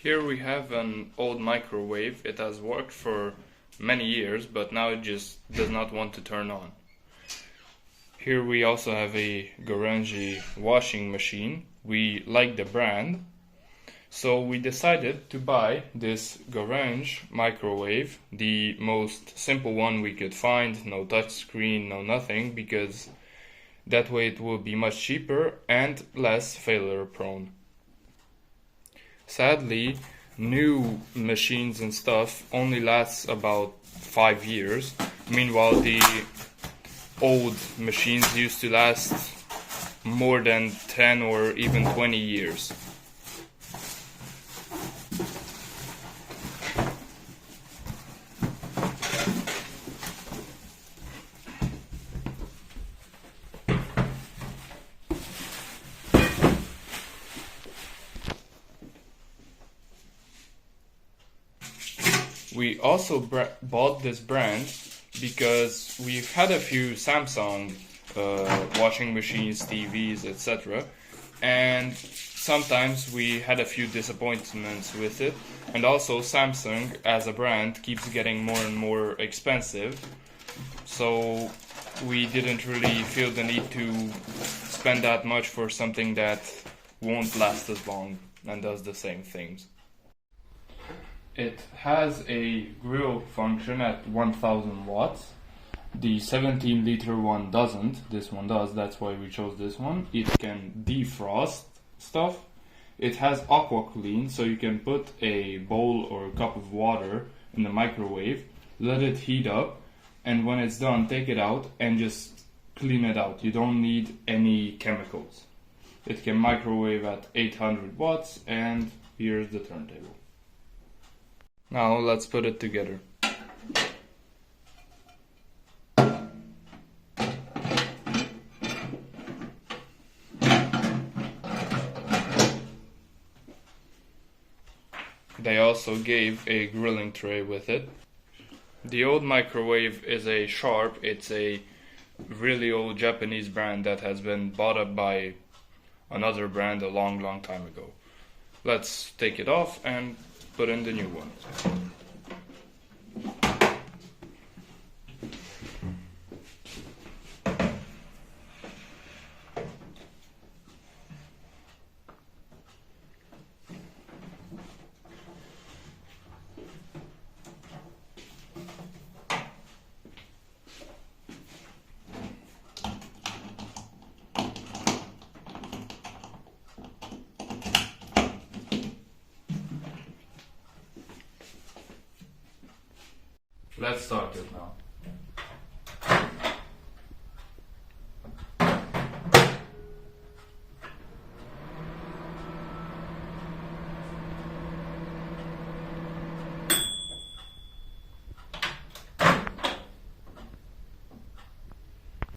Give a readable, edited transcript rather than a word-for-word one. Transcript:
Here we have an old microwave. It has worked for many years, but now it just does not want to turn on. Here we also have a gorenje washing machine. We like the brand, so we decided to buy this gorenje microwave, the most simple one we could find, no touchscreen, no nothing, because that way it will be much cheaper and less failure prone. Sadly, new machines and stuff only lasts about 5 years. Meanwhile, the old machines used to last more than 10 or even 20 years. We also bought this brand because we've had a few Samsung washing machines, TVs, etc. And sometimes we had a few disappointments with it. And also Samsung as a brand keeps getting more and more expensive. So we didn't really feel the need to spend that much for something that won't last as long and does the same things. It has a grill function at 1000 watts. The 17-liter one doesn't. This one does, that's why we chose this one. It can defrost stuff. It has aqua clean, so you can put a bowl or a cup of water in the microwave, let it heat up, and when it's done, take it out and just clean it out. You don't need any chemicals. It can microwave at 800 watts, and here's the turntable. Now let's put it together. They also gave a grilling tray with it. The old microwave is a Sharp. It's a really old Japanese brand that has been bought up by another brand a long time ago. Let's take it off and put in the new one. Let's start it now.